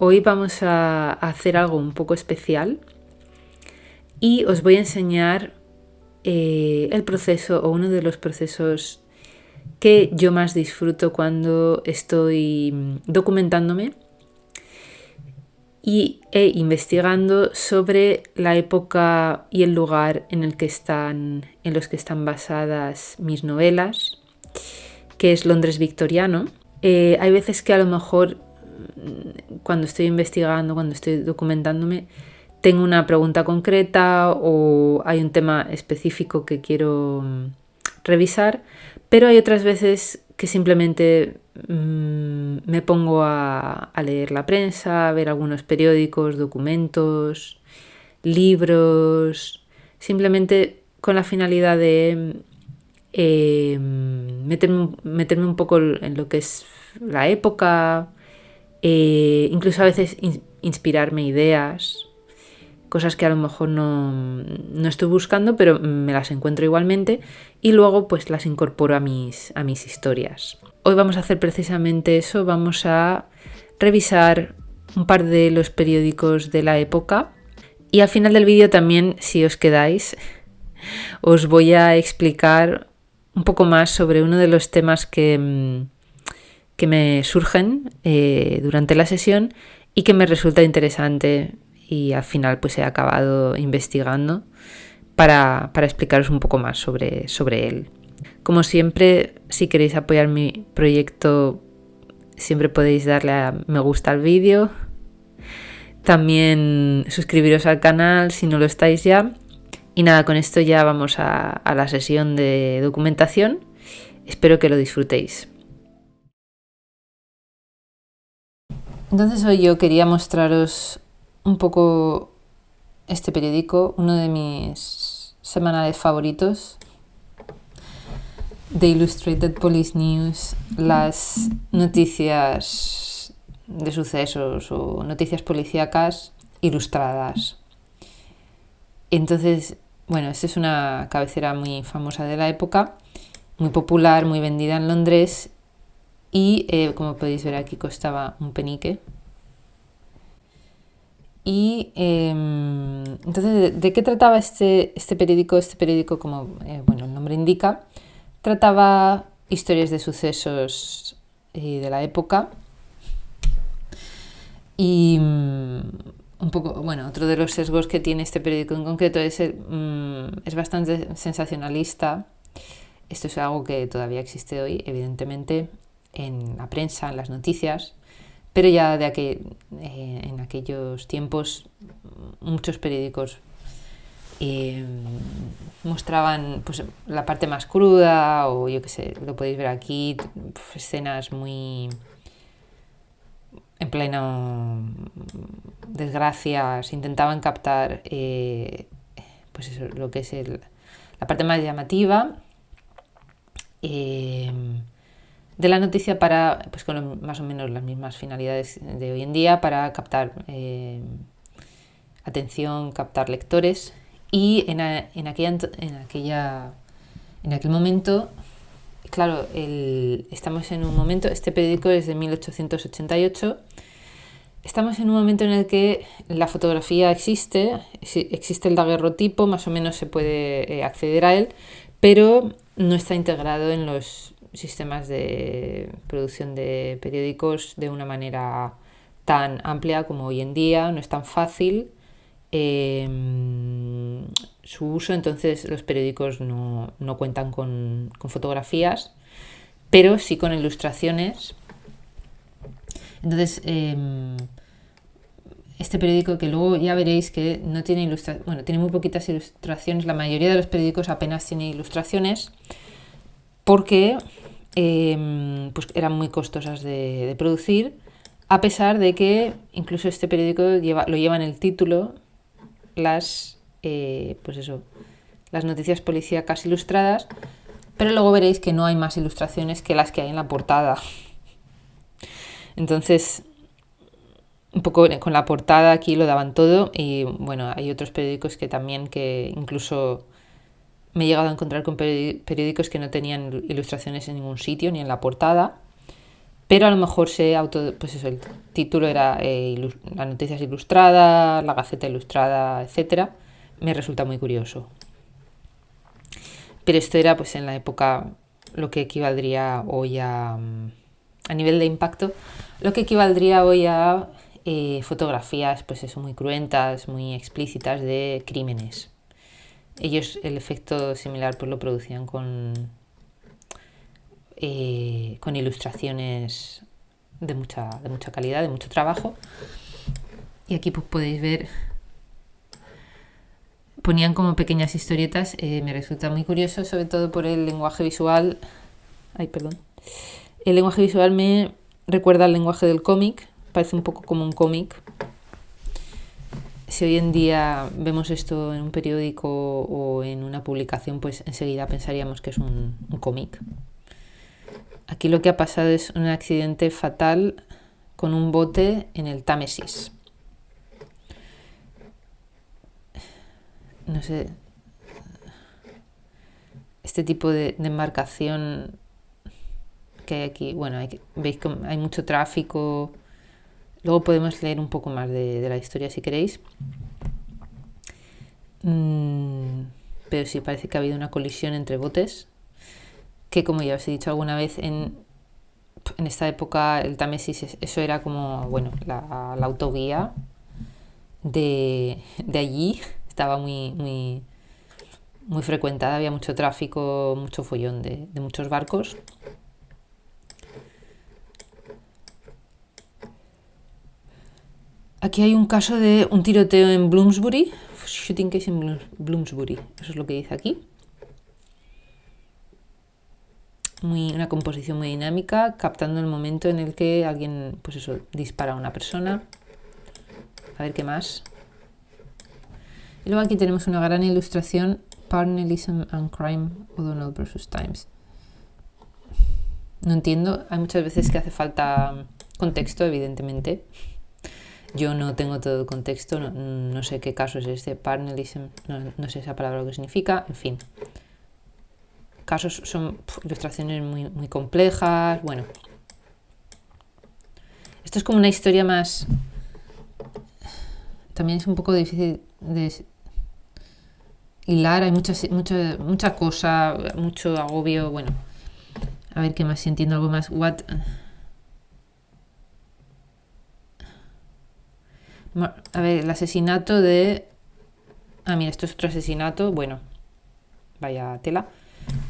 Hoy vamos a hacer algo un poco especial y os voy a enseñar el proceso o uno de los procesos que yo más disfruto cuando estoy documentándome e investigando sobre la época y el lugar en los que están basadas mis novelas, que es Londres victoriano. Hay veces que a lo mejor cuando estoy investigando, cuando estoy documentándome, tengo una pregunta concreta o hay un tema específico que quiero revisar, pero hay otras veces que simplemente me pongo a leer la prensa, a ver algunos periódicos, documentos, libros, simplemente con la finalidad de meterme un poco en lo que es la época, incluso a veces inspirarme ideas, cosas que a lo mejor no estoy buscando, pero me las encuentro igualmente y luego pues las incorporo a mis historias. Hoy vamos a hacer precisamente eso, vamos a revisar un par de los periódicos de la época y al final del vídeo también, si os quedáis, os voy a explicar un poco más sobre uno de los temas que me surgen durante la sesión y que me resulta interesante y al final pues he acabado investigando para explicaros un poco más sobre él. Como siempre, si queréis apoyar mi proyecto, siempre podéis darle a me gusta al vídeo. También suscribiros al canal si no lo estáis ya. Y nada, con esto ya vamos a la sesión de documentación. Espero que lo disfrutéis. Entonces hoy yo quería mostraros un poco este periódico, uno de mis semanales favoritos, The Illustrated Police News, las noticias de sucesos o noticias policíacas ilustradas. Entonces, bueno, esta es una cabecera muy famosa de la época, muy popular, muy vendida en Londres y como podéis ver aquí costaba un penique. Y entonces, ¿de qué trataba este periódico? Este periódico, como el nombre indica, trataba historias de sucesos de la época y un poco, otro de los sesgos que tiene este periódico en concreto es bastante sensacionalista. Esto es algo que todavía existe hoy, evidentemente, en la prensa, en las noticias, pero ya en aquellos tiempos muchos periódicos mostraban pues, la parte más cruda o yo qué sé, lo podéis ver aquí, escenas muy en plena desgracia, se intentaban captar pues eso, lo que es la parte más llamativa de la noticia para, pues con más o menos las mismas finalidades de hoy en día, para captar atención, captar lectores. Y en aquel momento, claro, estamos en un momento, este periódico es de 1888, estamos en un momento en el que la fotografía existe el daguerrotipo, más o menos se puede acceder a él, pero no está integrado en los sistemas de producción de periódicos de una manera tan amplia como hoy en día, no es tan fácil su uso, entonces los periódicos no cuentan con fotografías, pero sí con ilustraciones. Entonces este periódico, que luego ya veréis que no tiene tiene muy poquitas ilustraciones, la mayoría de los periódicos apenas tiene ilustraciones porque pues eran muy costosas de producir, a pesar de que incluso este periódico lo lleva en el título las noticias policíacas ilustradas, pero luego veréis que no hay más ilustraciones que las que hay en la portada. Entonces, un poco con la portada aquí lo daban todo y hay otros periódicos que incluso me he llegado a encontrar con periódicos que no tenían ilustraciones en ningún sitio, ni en la portada, pero a lo mejor pues eso, el título era las noticias ilustradas, la Gaceta Ilustrada, etcétera. Me resulta muy curioso. Pero esto era pues en la época lo que equivaldría hoy a nivel de impacto, lo que equivaldría hoy a fotografías pues eso, muy cruentas, muy explícitas de crímenes. Ellos el efecto similar pues lo producían con ilustraciones de mucha calidad, de mucho trabajo. Y aquí pues podéis ver, ponían como pequeñas historietas. Me resulta muy curioso, sobre todo por el lenguaje visual. El lenguaje visual me recuerda al lenguaje del cómic, parece un poco como un cómic. Si hoy en día vemos esto en un periódico o en una publicación, pues enseguida pensaríamos que es un cómic. Aquí lo que ha pasado es un accidente fatal con un bote en el Támesis. No sé, este tipo de embarcación que hay aquí, bueno, veis que hay mucho tráfico. Luego podemos leer un poco más de la historia si queréis. Pero sí parece que ha habido una colisión entre botes, que como ya os he dicho alguna vez, en esta época el Támesis, eso era como, bueno, la autoguía de allí. Estaba muy frecuentada, había mucho tráfico, mucho follón de muchos barcos. Aquí hay un caso de un tiroteo en Bloomsbury, shooting case en Bloomsbury, eso es lo que dice aquí. Una composición muy dinámica, captando el momento en el que alguien, pues eso, dispara a una persona. A ver qué más. Y luego aquí tenemos una gran ilustración, Parnellism and Crime, O'Donnell vs. Times. No entiendo, hay muchas veces que hace falta contexto, evidentemente. Yo no tengo todo el contexto, no sé qué caso es este, Parnellism, no sé esa palabra lo que significa, en fin. Casos son ilustraciones muy complejas, bueno. Esto es como una historia más... También es un poco difícil de hilar, hay mucha cosa, mucho agobio, bueno. A ver qué más, si entiendo algo más. A ver, el asesinato de... mira, esto es otro asesinato, bueno, vaya tela.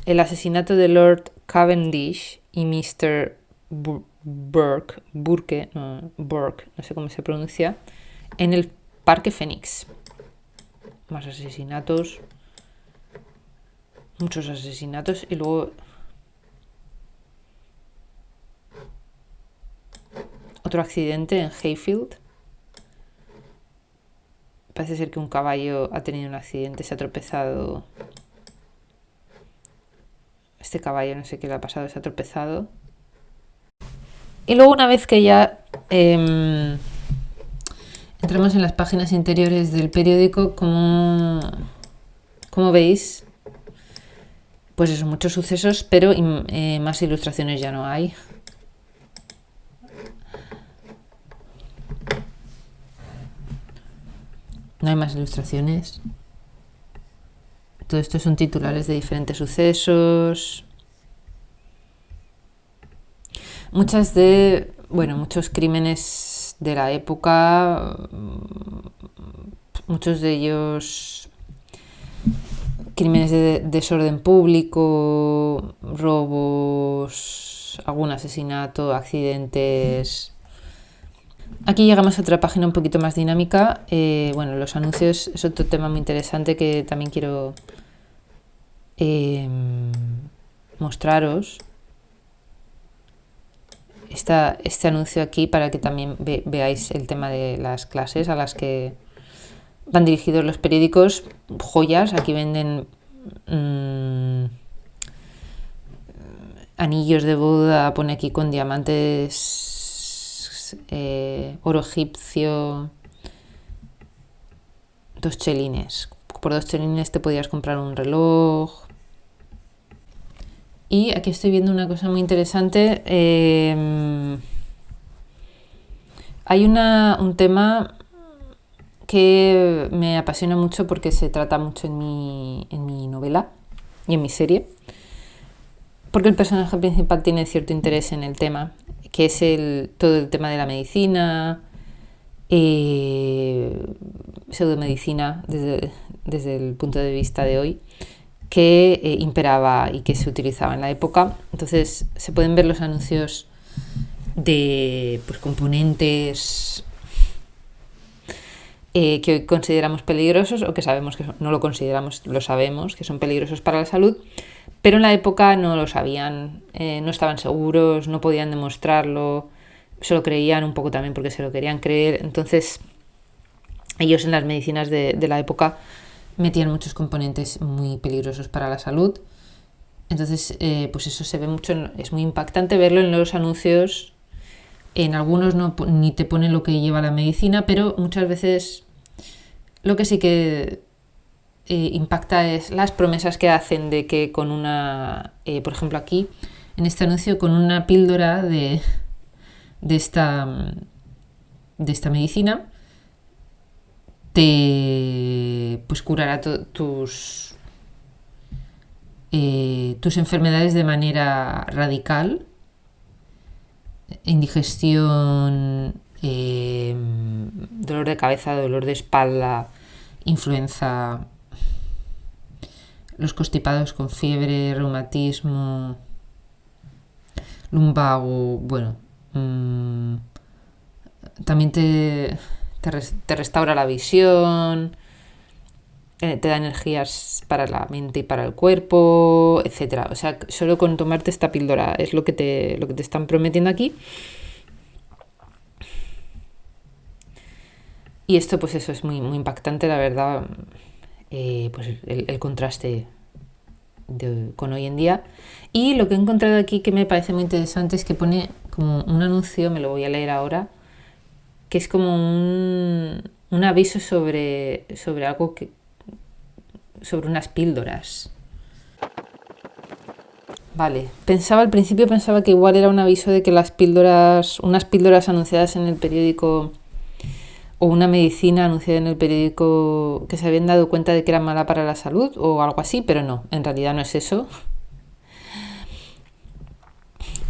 El asesinato de Lord Cavendish y Mr. Burke, no sé cómo se pronuncia, en el Parque Fénix. Más asesinatos, muchos asesinatos, y luego otro accidente en Hayfield. Parece ser que un caballo ha tenido un accidente, se ha tropezado. Este caballo no sé qué le ha pasado, se ha tropezado. Y luego una vez que ya entramos en las páginas interiores del periódico, como veis, pues eso, muchos sucesos, pero más ilustraciones ya no hay. No hay más ilustraciones. Todo esto son titulares de diferentes sucesos. Muchos crímenes de la época, muchos de ellos crímenes de desorden público, robos, algún asesinato, accidentes. Aquí llegamos a otra página un poquito más dinámica. Los anuncios es otro tema muy interesante que también quiero mostraros. Este anuncio aquí para que también veáis el tema de las clases a las que van dirigidos los periódicos. Joyas, aquí venden anillos de boda, pone aquí con diamantes, oro egipcio, 2 chelines. Por 2 chelines te podías comprar un reloj. Y aquí estoy viendo una cosa muy interesante. Hay un tema que me apasiona mucho porque se trata mucho en mi novela y en mi serie, porque el personaje principal tiene cierto interés en el tema, que es todo el tema de la medicina, pseudomedicina desde el punto de vista de hoy, que imperaba y que se utilizaba en la época. Entonces se pueden ver los anuncios de pues, componentes que hoy consideramos peligrosos o que sabemos que no lo consideramos, lo sabemos que son peligrosos para la salud, pero en la época no lo sabían, no estaban seguros, no podían demostrarlo, se lo creían un poco también porque se lo querían creer. Entonces ellos en las medicinas de la época metían muchos componentes muy peligrosos para la salud. Entonces pues eso se ve mucho, es muy impactante verlo en los anuncios. En algunos ni te pone lo que lleva la medicina, pero muchas veces lo que sí que impacta es las promesas que hacen de que con una, por ejemplo aquí, en este anuncio, con una píldora de esta medicina, te pues curará tus enfermedades de manera radical. Indigestión, dolor de cabeza, dolor de espalda, influenza, los constipados con fiebre, reumatismo, lumbago, bueno, también te restaura la visión, te da energías para la mente y para el cuerpo, etcétera. O sea, solo con tomarte esta píldora es lo que te están prometiendo aquí. Y esto, pues eso, es muy, muy impactante, la verdad, pues el contraste con hoy en día. Y lo que he encontrado aquí que me parece muy interesante es que pone como un anuncio, me lo voy a leer ahora, que es como un aviso sobre algo sobre unas píldoras. Vale, al principio pensaba que igual era un aviso de que unas píldoras anunciadas en el periódico o una medicina anunciada en el periódico que se habían dado cuenta de que era mala para la salud o algo así, pero no, en realidad no es eso.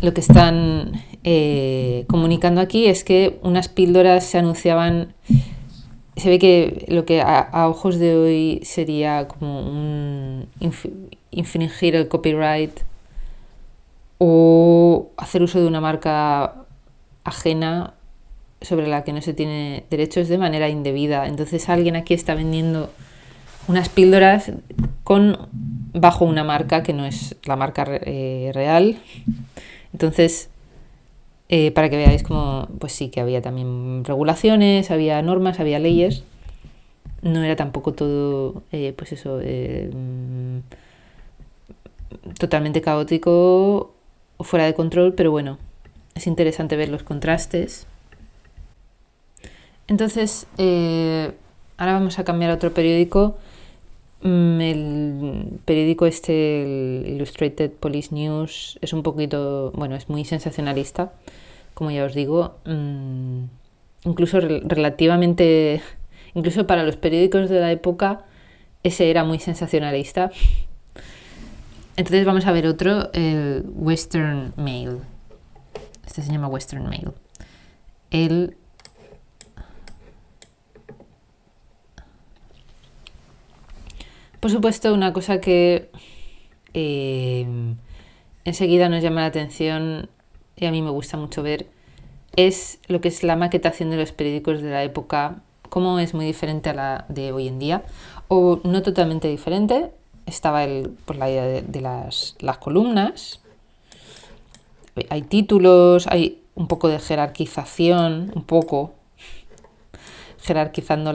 Lo que están comunicando aquí es que unas píldoras se anunciaban. Se ve que lo que a ojos de hoy sería como infringir el copyright o hacer uso de una marca ajena sobre la que no se tiene derechos de manera indebida. Entonces alguien aquí está vendiendo unas píldoras bajo una marca que no es la marca real. Entonces, para que veáis como, pues sí, que había también regulaciones, había normas, había leyes. No era tampoco todo, pues eso, totalmente caótico o fuera de control, pero bueno, es interesante ver los contrastes. Entonces, ahora vamos a cambiar a otro periódico. El periódico el Illustrated Police News, es un poquito, bueno, es muy sensacionalista, como ya os digo, incluso relativamente, incluso para los periódicos de la época, ese era muy sensacionalista. Entonces vamos a ver otro, el Western Mail. Este se llama Western Mail. Por supuesto, una cosa que enseguida nos llama la atención y a mí me gusta mucho ver es lo que es la maquetación de los periódicos de la época, cómo es muy diferente a la de hoy en día, o no totalmente diferente. Estaba la idea de las columnas, hay títulos, hay un poco de jerarquización, jerarquizando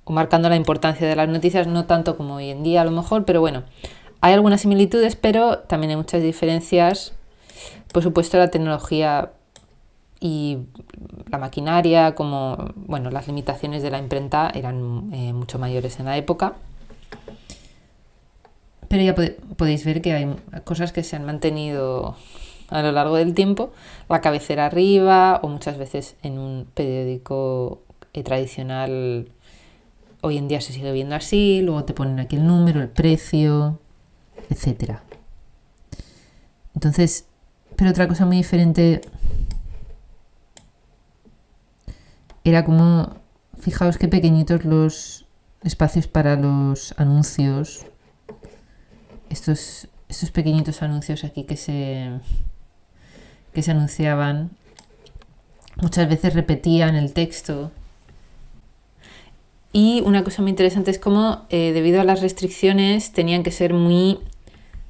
o marcando la importancia de las noticias, no tanto como hoy en día a lo mejor, pero bueno, hay algunas similitudes, pero también hay muchas diferencias. Por supuesto, la tecnología y la maquinaria, como bueno, las limitaciones de la imprenta eran mucho mayores en la época. Pero ya podéis ver que hay cosas que se han mantenido a lo largo del tiempo, la cabecera arriba o muchas veces en un periódico tradicional. Hoy en día se sigue viendo así, luego te ponen aquí el número, el precio, etcétera. Entonces, pero otra cosa muy diferente era como, fijaos qué pequeñitos los espacios para los anuncios. Estos pequeñitos anuncios aquí que se anunciaban, muchas veces repetían el texto. Y una cosa muy interesante es cómo, debido a las restricciones, tenían que ser muy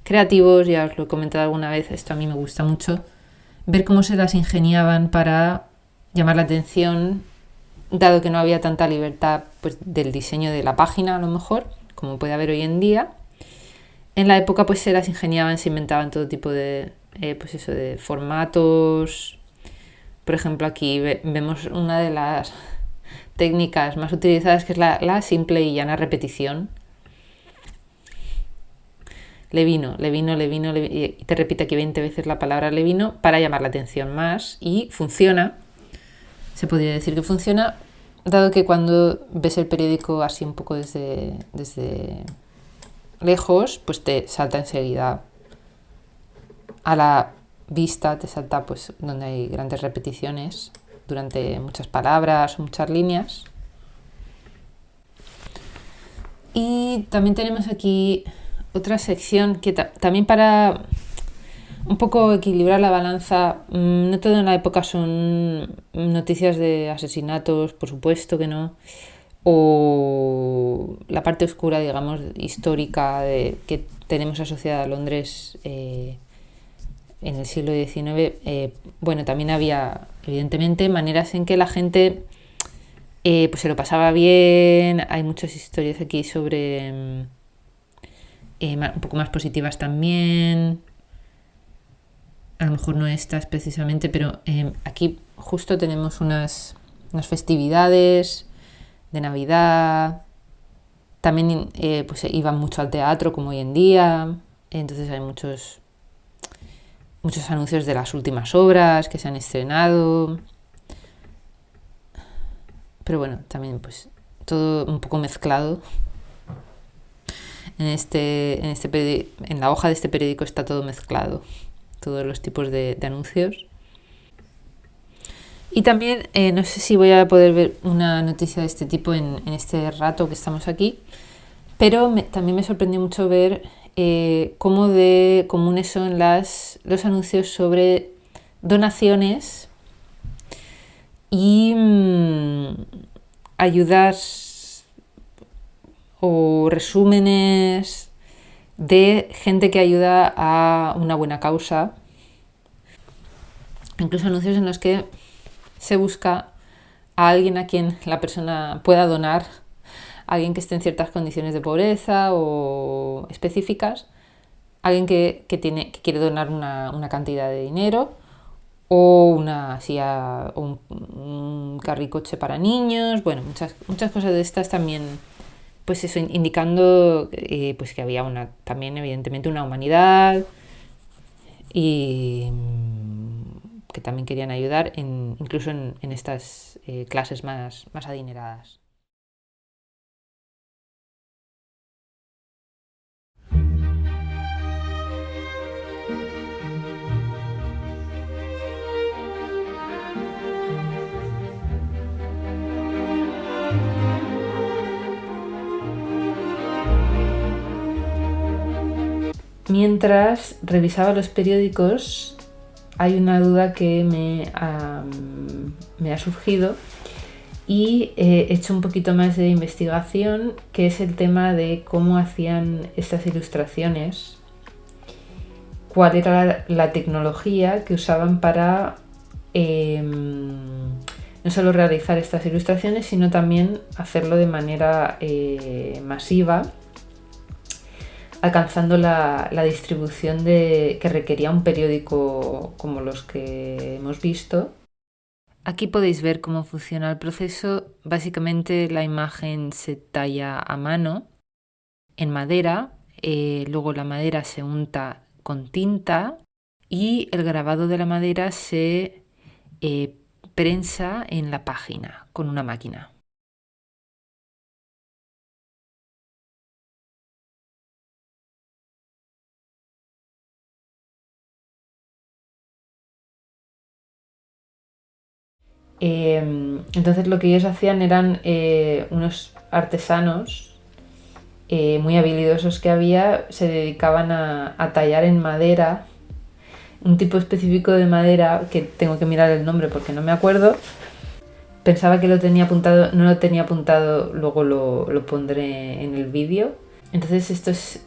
creativos. Ya os lo he comentado alguna vez, esto a mí me gusta mucho, ver cómo se las ingeniaban para llamar la atención, dado que no había tanta libertad pues, del diseño de la página, a lo mejor, como puede haber hoy en día. En la época pues se las ingeniaban, se inventaban todo tipo de, de formatos. Por ejemplo, aquí vemos una de las técnicas más utilizadas, que es la simple y llana repetición. Le vino, y te repite aquí 20 veces la palabra le vino para llamar la atención más, y funciona. Se podría decir que funciona, dado que cuando ves el periódico así un poco desde lejos, pues te salta enseguida a la vista, te salta pues donde hay grandes repeticiones durante muchas palabras o muchas líneas. Y también tenemos aquí otra sección que también para un poco equilibrar la balanza. No todo en la época son noticias de asesinatos, por supuesto que no, o la parte oscura, digamos, histórica que tenemos asociada a Londres en el siglo XIX. Bueno, también había evidentemente maneras en que la gente pues se lo pasaba bien. Hay muchas historias aquí sobre un poco más positivas también. A lo mejor no estas precisamente, pero aquí justo tenemos unas festividades de Navidad. También pues iban mucho al teatro, como hoy en día. Entonces hay muchos anuncios de las últimas obras que se han estrenado. Pero bueno, también pues todo un poco mezclado. En la hoja de este periódico está todo mezclado, todos los tipos de anuncios. Y también no sé si voy a poder ver una noticia de este tipo en este rato que estamos aquí, pero también me sorprendió mucho ver cómo de comunes son los anuncios sobre donaciones y ayudas o resúmenes de gente que ayuda a una buena causa. Incluso anuncios en los que se busca a alguien a quien la persona pueda donar, a alguien que esté en ciertas condiciones de pobreza o específicas, alguien que quiere donar una cantidad de dinero, o un carricoche para niños. Bueno, muchas cosas de estas también, pues eso, indicando pues que había también evidentemente una humanidad, y que también querían ayudar incluso en estas clases más adineradas. Mientras revisaba los periódicos, hay una duda que me ha surgido, y he hecho un poquito más de investigación, que es el tema de cómo hacían estas ilustraciones, cuál era la tecnología que usaban para no solo realizar estas ilustraciones, sino también hacerlo de manera masiva, alcanzando la distribución que requería un periódico como los que hemos visto. Aquí podéis ver cómo funciona el proceso. Básicamente la imagen se talla a mano en madera, luego la madera se unta con tinta y el grabado de la madera se prensa en la página con una máquina. Entonces lo que ellos hacían eran unos artesanos muy habilidosos que había, se dedicaban a tallar en madera un tipo específico de madera que tengo que mirar el nombre porque no me acuerdo. Pensaba que lo tenía apuntado, no lo tenía apuntado, luego lo pondré en el vídeo. Entonces estos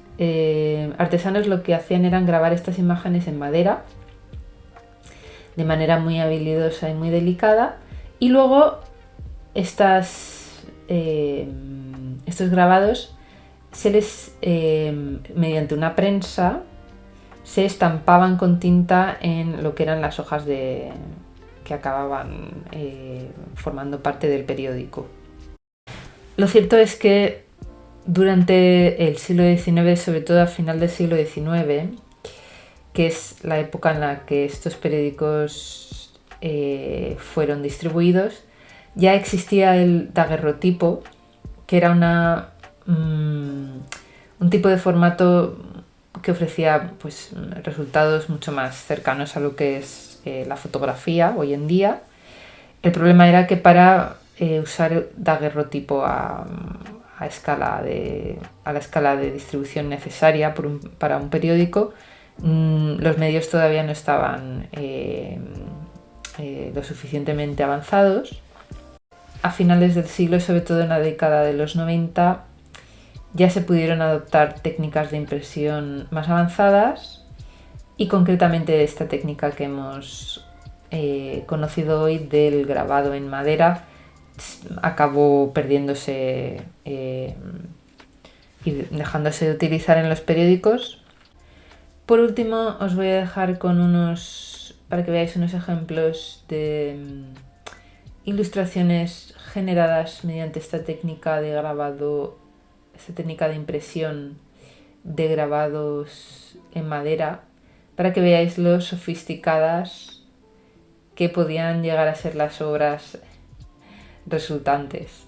artesanos lo que hacían eran grabar estas imágenes en madera de manera muy habilidosa y muy delicada, y luego estos grabados se les, mediante una prensa, se estampaban con tinta en lo que eran las hojas que acababan formando parte del periódico. Lo cierto es que durante el siglo XIX, sobre todo al final del siglo XIX, que es la época en la que estos periódicos fueron distribuidos, ya existía el daguerrotipo, que era un tipo de formato que ofrecía pues, resultados mucho más cercanos a lo que es la fotografía hoy en día. El problema era que para usar daguerrotipo a la escala de distribución necesaria para un periódico, los medios todavía no estaban lo suficientemente avanzados. A finales del siglo, sobre todo en la década de los 90, ya se pudieron adoptar técnicas de impresión más avanzadas, y concretamente esta técnica que hemos conocido hoy del grabado en madera acabó perdiéndose y dejándose de utilizar en los periódicos. Por último, os voy a dejar para que veáis unos ejemplos de ilustraciones generadas mediante esta técnica de grabado, esta técnica de impresión de grabados en madera, para que veáis lo sofisticadas que podían llegar a ser las obras resultantes.